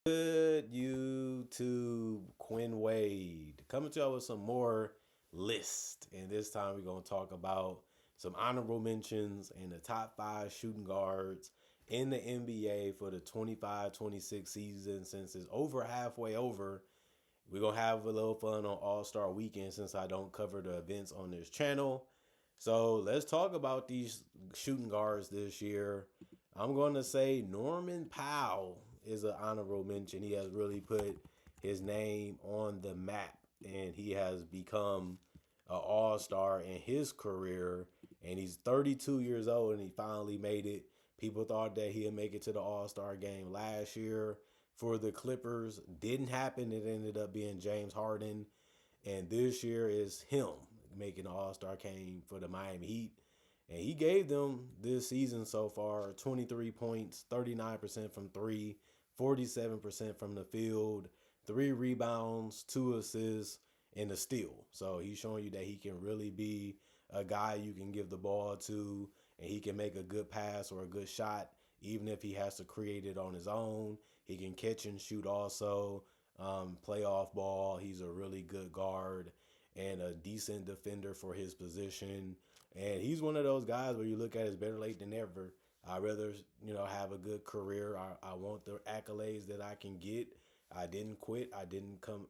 Good YouTube, Quinn Wade coming to you with some more list, and this time we're gonna talk about some honorable mentions and the top five shooting guards in the NBA for the 25-26 season. Since it's over halfway over, we're gonna have a little fun on All Star Weekend since I don't cover the events on this channel. So let's talk about these shooting guards this year. I'm going to say Norman Powell is an honorable mention. He has really put his name on the map, and he has become an all-star in his career. And he's 32 years old, and he finally made it. People thought that he'd make it to the All-Star game last year for the Clippers. Didn't happen. It ended up being James Harden. And this year is him making the All-Star game for the Miami Heat. And he gave them this season so far 23 points, 39% from three, 47% from the field, 3 rebounds, 2 assists, and a steal. So he's showing you that he can really be a guy you can give the ball to, and he can make a good pass or a good shot, even if he has to create it on his own. He can catch and shoot also, play off ball. He's a really good guard and a decent defender for his position. And he's one of those guys where you look at it's better late than never. I'd rather, have a good career. I want the accolades that I can get. I didn't quit. I didn't come,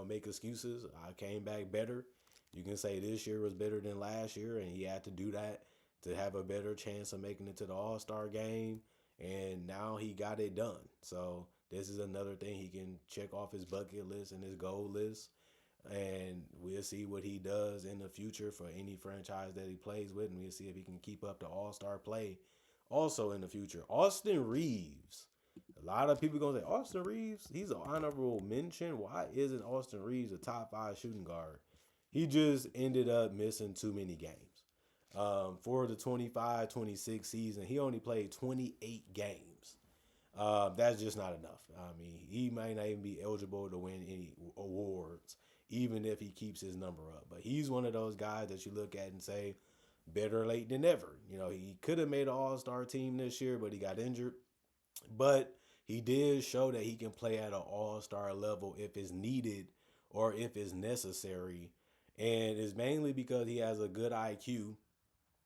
make excuses. I came back better. You can say this year was better than last year, and he had to do that to have a better chance of making it to the All-Star game. And now he got it done. So this is another thing he can check off his bucket list and his goal list. And we'll see what he does in the future for any franchise that he plays with, and we'll see if he can keep up the all-star play also in the future. Austin Reeves. A lot of people gonna say Austin Reeves, he's an honorable mention. Why isn't Austin Reeves a top five shooting guard? He just ended up missing too many games. For the 25-26 season, he only played 28 games. That's just not enough. I mean, he might not even be eligible to win any awards, even if he keeps his number up. But he's one of those guys that you look at and say, better late than never. He could have made an all-star team this year, but he got injured. But he did show that he can play at an all-star level if it's needed or if it's necessary. And it's mainly because he has a good IQ.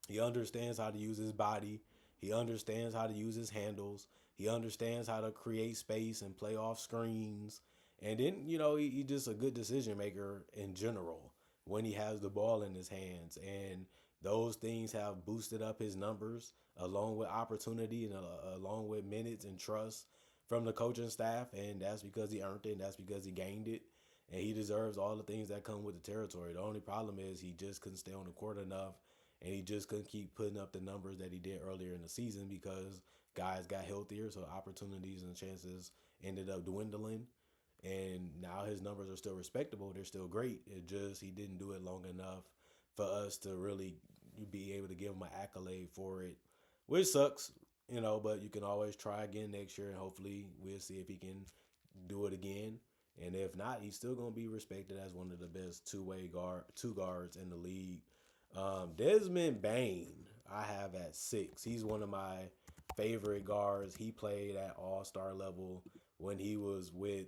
He understands how to use his body. He understands how to use his handles. He understands how to create space and play off screens. And then, he's just a good decision maker in general when he has the ball in his hands. And those things have boosted up his numbers along with opportunity and along with minutes and trust from the coaching staff. And that's because he earned it, and that's because he gained it. And he deserves all the things that come with the territory. The only problem is he just couldn't stay on the court enough, and he just couldn't keep putting up the numbers that he did earlier in the season because guys got healthier, so opportunities and chances ended up dwindling. And now his numbers are still respectable. They're still great. It just he didn't do it long enough for us to really be able to give him an accolade for it, which sucks, but you can always try again next year, and hopefully we'll see if he can do it again. And if not, he's still going to be respected as one of the best two guards in the league. Desmond Bane, I have at 6. He's one of my favorite guards. He played at all-star level when he was with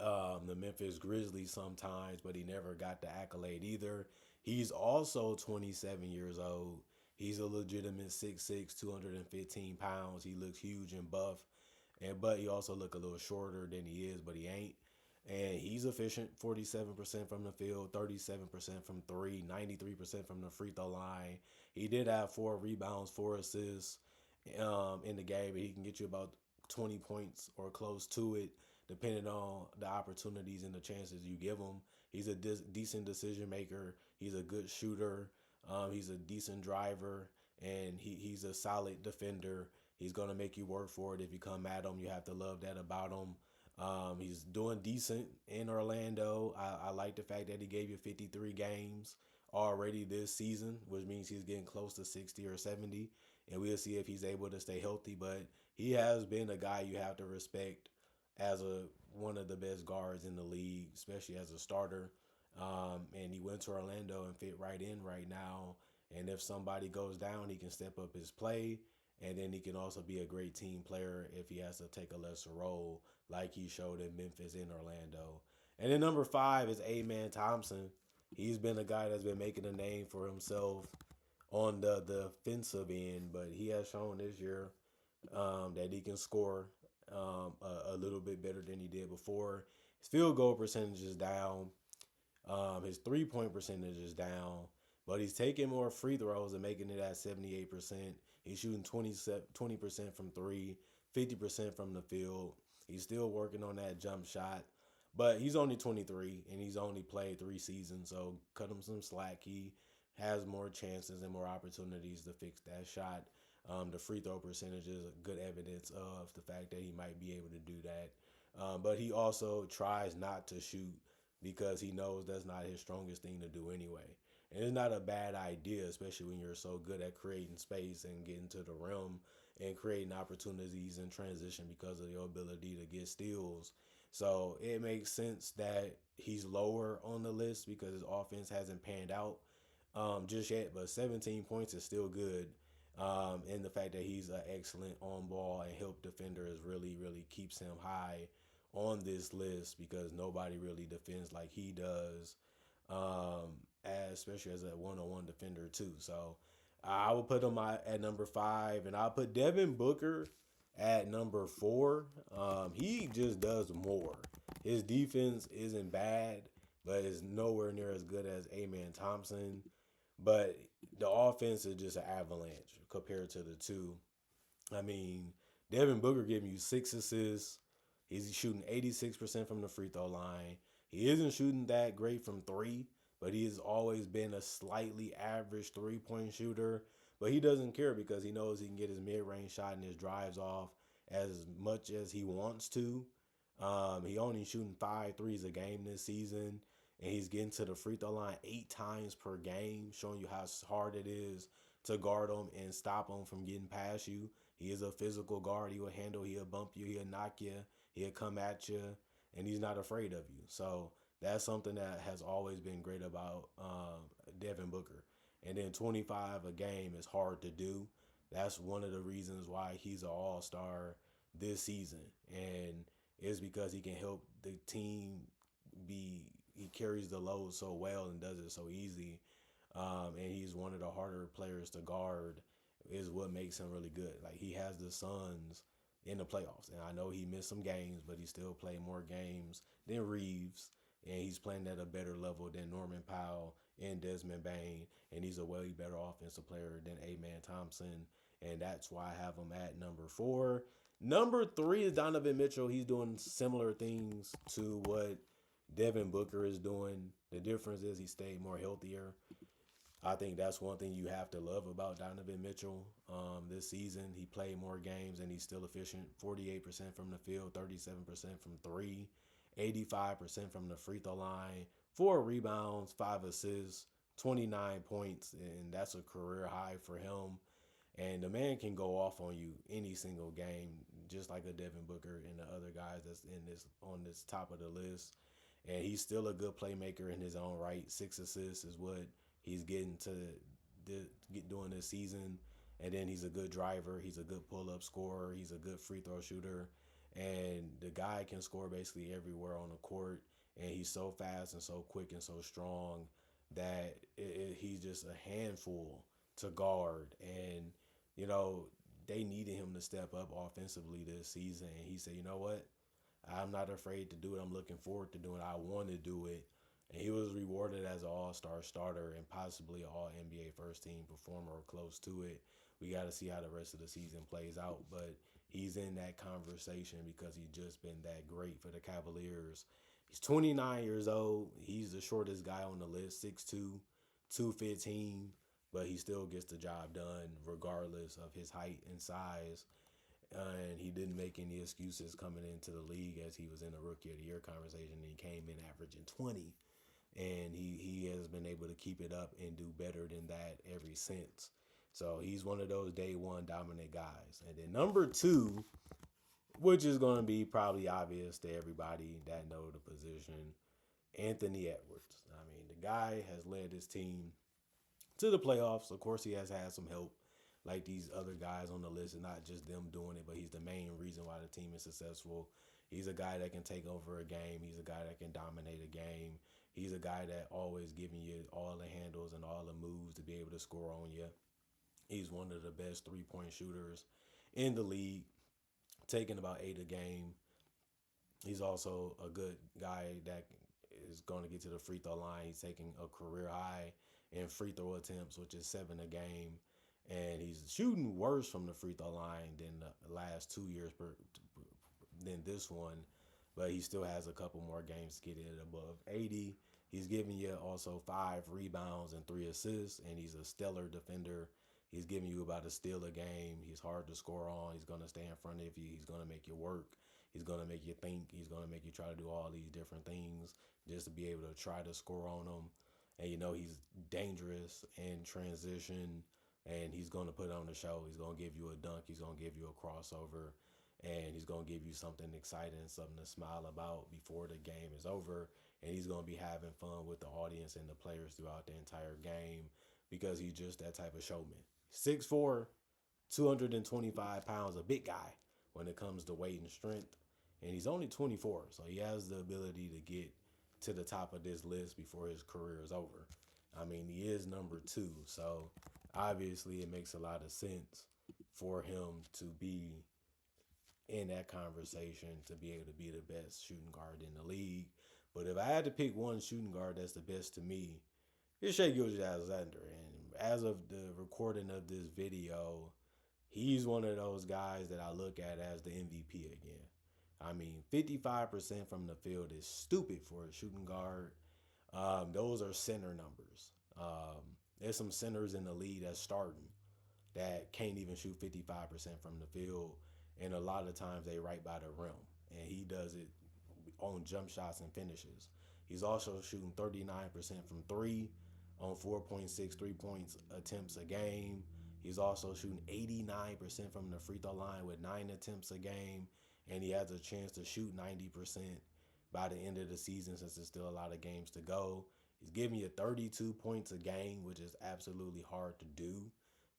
the Memphis Grizzlies sometimes, but he never got the accolade either. He's also 27 years old. He's a legitimate 6'6", 215 pounds. He looks huge and buff, but he also look a little shorter than he is, but he ain't. And he's efficient, 47% from the field, 37% from three, 93% from the free throw line. He did have 4 rebounds, 4 assists in the game, but he can get you about 20 points or close to it, depending on the opportunities and the chances you give him. He's a decent decision maker. He's a good shooter. He's a decent driver, and he's a solid defender. He's going to make you work for it if you come at him. You have to love that about him. He's doing decent in Orlando. I like the fact that he gave you 53 games already this season, which means he's getting close to 60 or 70. And we'll see if he's able to stay healthy. But he has been a guy you have to respect as one of the best guards in the league, especially as a starter. And he went to Orlando and fit right in right now. And if somebody goes down, he can step up his play. And then he can also be a great team player if he has to take a lesser role, like he showed in Memphis and Orlando. And then number 5 is Amen Thompson. He's been a guy that's been making a name for himself on the offensive end, but he has shown this year that he can score a little bit better than he did before. His field goal percentage is down. His 3-point percentage is down, but he's taking more free throws and making it at 78%. He's shooting 20% from three, 50% from the field. He's still working on that jump shot, but he's only 23 and he's only played 3 seasons, so cut him some slack. He has more chances and more opportunities to fix that shot. The free throw percentage is good evidence of the fact that he might be able to do that. But he also tries not to shoot because he knows that's not his strongest thing to do anyway. And it's not a bad idea, especially when you're so good at creating space and getting to the rim and creating opportunities in transition because of your ability to get steals. So it makes sense that he's lower on the list because his offense hasn't panned out just yet. But 17 points is still good. And the fact that he's an excellent on ball and help defender is really, really keeps him high on this list because nobody really defends like he does, especially as a one-on-one defender too. So I will put him at number 5, and I'll put Devin Booker at number 4. He just does more. His defense isn't bad, but it's nowhere near as good as Amen Thompson. But the offense is just an avalanche compared to the two. I mean, Devin Booker giving you 6 assists. He's shooting 86% from the free throw line. He isn't shooting that great from three, but he has always been a slightly average 3-point shooter. But he doesn't care because he knows he can get his mid-range shot and his drives off as much as he wants to. He only shooting 5 threes a game this season, and he's getting to the free throw line 8 times per game, showing you how hard it is to guard him and stop him from getting past you. He is a physical guard. He will handle, he'll bump you, he'll knock you, he'll come at you, and he's not afraid of you. So that's something that has always been great about Devin Booker. And then 25 a game is hard to do. That's one of the reasons why he's an all-star this season. And it's because he can help the team he carries the load so well and does it so easy. And he's one of the harder players to guard is what makes him really good. Like he has the Suns in the playoffs, and I know he missed some games, but he still played more games than Reeves, and he's playing at a better level than Norman Powell and Desmond Bain, and he's a way better offensive player than Amen Thompson, and that's why I have him at number 4. Number 3 is Donovan Mitchell. He's doing similar things to what Devin Booker is doing. The difference is he stayed more healthier. I think that's one thing you have to love about Donovan Mitchell this season. He played more games and he's still efficient. 48% from the field, 37% from three, 85% from the free throw line, 4 rebounds, 5 assists, 29 points, and that's a career high for him. And the man can go off on you any single game, just like a Devin Booker and the other guys that's in this on this top of the list. And he's still a good playmaker in his own right. 6 assists is what he's getting to get doing this season. And then he's a good driver. He's a good pull-up scorer. He's a good free throw shooter. And the guy can score basically everywhere on the court. And he's so fast and so quick and so strong that he's just a handful to guard. And, you know, they needed him to step up offensively this season. And he said, you know what? I'm not afraid to do it. I'm looking forward to doing it. I want to do it. And he was rewarded as an all-star starter and possibly an all-NBA first-team performer or close to it. We got to see how the rest of the season plays out. But he's in that conversation because he's just been that great for the Cavaliers. He's 29 years old. He's the shortest guy on the list, 6'2", 215, but he still gets the job done regardless of his height and size. And he didn't make any excuses coming into the league as he was in the Rookie of the Year conversation. And he came in averaging 20. And he has been able to keep it up and do better than that ever since. So he's one of those day one dominant guys. And then number 2, which is going to be probably obvious to everybody that know the position, Anthony Edwards. I mean, the guy has led his team to the playoffs. Of course, he has had some help. like these other guys on the list, and not just them doing it, but he's the main reason why the team is successful. He's a guy that can take over a game. He's a guy that can dominate a game. He's a guy that always giving you all the handles and all the moves to be able to score on you. He's one of the best 3 point shooters in the league, taking about 8 a game. He's also a good guy that is going to get to the free throw line. He's taking a career high in free throw attempts, which is 7 a game. And he's shooting worse from the free throw line than the last 2 years than this one, but he still has a couple more games to get it above 80. He's giving you also 5 rebounds and 3 assists, and he's a stellar defender. He's giving you about a steal a game. He's hard to score on. He's going to stay in front of you. He's going to make you work. He's going to make you think. He's going to make you try to do all these different things just to be able to try to score on them. And he's dangerous in transition, and he's going to put on the show. He's going to give you a dunk. He's going to give you a crossover, and he's going to give you something exciting, something to smile about before the game is over. And he's going to be having fun with the audience and the players throughout the entire game because he's just that type of showman. 6'4", 225 pounds, a big guy when it comes to weight and strength. And he's only 24, so he has the ability to get to the top of this list before his career is over. I mean, he is number 2, so obviously it makes a lot of sense for him to be in that conversation, to be able to be the best shooting guard in the league. But if I had to pick one shooting guard that's the best to me, it's Shai Gilgeous-Alexander. And as of the recording of this video, he's one of those guys that I look at as the MVP again. I mean, 55% from the field is stupid for a shooting guard. Those are center numbers. There's some centers in the league that's starting that can't even shoot 55% from the field. And a lot of times they right by the rim. And he does it on jump shots and finishes. He's also shooting 39% from 3 on 4.6 3 points attempts a game. He's also shooting 89% from the free throw line with 9 attempts a game. And he has a chance to shoot 90% by the end of the season, since there's still a lot of games to go. He's giving you 32 points a game, which is absolutely hard to do.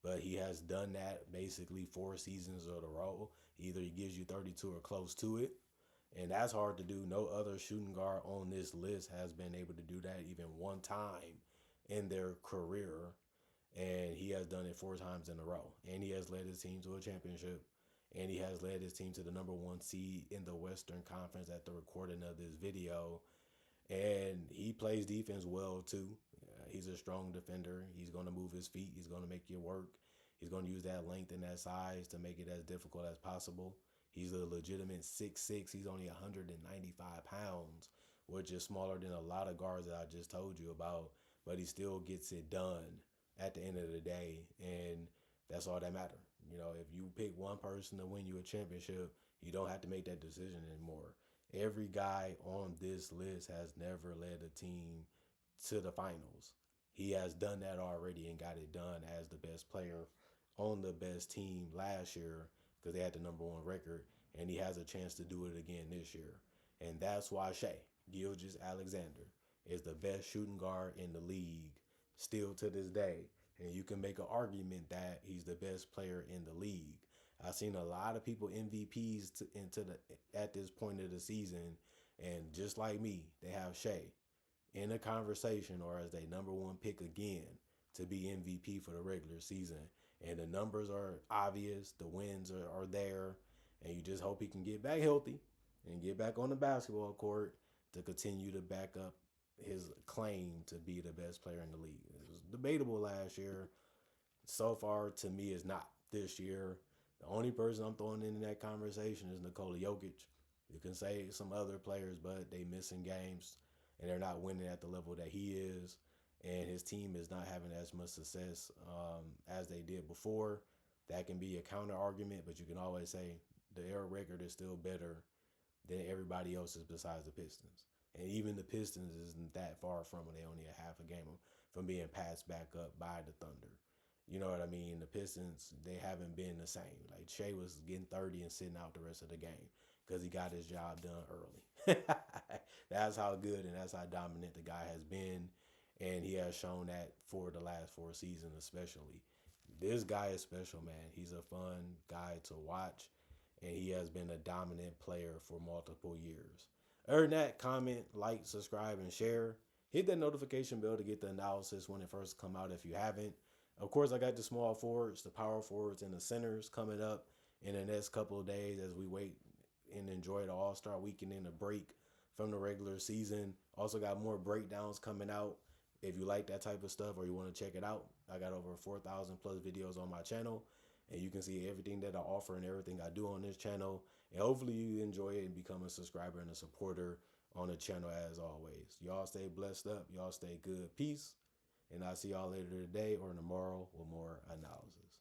But he has done that basically 4 seasons in a row. Either he gives you 32 or close to it. And that's hard to do. No other shooting guard on this list has been able to do that even one time in their career. And he has done it 4 times in a row. And he has led his team to a championship. And he has led his team to the number 1 seed in the Western Conference at the recording of this video. And he plays defense well too. He's a strong defender. He's going to move his feet. He's going to make you work. He's going to use that length and that size to make it as difficult as possible. He's a legitimate 6'6". He's only 195 pounds, which is smaller than a lot of guards that I just told you about. But he still gets it done at the end of the day. And that's all that matters. If you pick one person to win you a championship, you don't have to make that decision anymore. Every guy on this list has never led a team to the finals. He has done that already and got it done as the best player on the best team last year because they had the number 1 record, and he has a chance to do it again this year. And that's why Shai Gilgeous-Alexander is the best shooting guard in the league still to this day. And you can make an argument that he's the best player in the league. I've seen a lot of people MVPs at this point of the season, and just like me, they have Shai in a conversation or as their number 1 pick again to be MVP for the regular season. And the numbers are obvious, the wins are there, and you just hope he can get back healthy and get back on the basketball court to continue to back up his claim to be the best player in the league. It was debatable last year. So far, to me, is not this year. The only person I'm throwing in that conversation is Nikola Jokic. You can say some other players, but they missing games and they're not winning at the level that he is. And his team is not having as much success as they did before. That can be a counter argument, but you can always say the air record is still better than everybody else's besides the Pistons. And even the Pistons isn't that far from it. They only a half a game from being passed back up by the Thunder. You know what I mean? The Pistons, they haven't been the same. Like Shai was getting 30 and sitting out the rest of the game because he got his job done early. That's how good and that's how dominant the guy has been. And he has shown that for the last 4 seasons especially. This guy is special, man. He's a fun guy to watch, and he has been a dominant player for multiple years. Earn that, comment, like, subscribe, and share. Hit that notification bell to get the analysis when it first come out if you haven't. Of course, I got the small forwards, the power forwards, and the centers coming up in the next couple of days as we wait and enjoy the All Star weekend and a break from the regular season. Also got more breakdowns coming out. If you like that type of stuff or you want to check it out, I got over 4,000 plus videos on my channel, and you can see everything that I offer and everything I do on this channel. And hopefully you enjoy it and become a subscriber and a supporter on the channel as always. Y'all stay blessed up. Y'all stay good. Peace. And I'll see y'all later today or tomorrow with more analysis.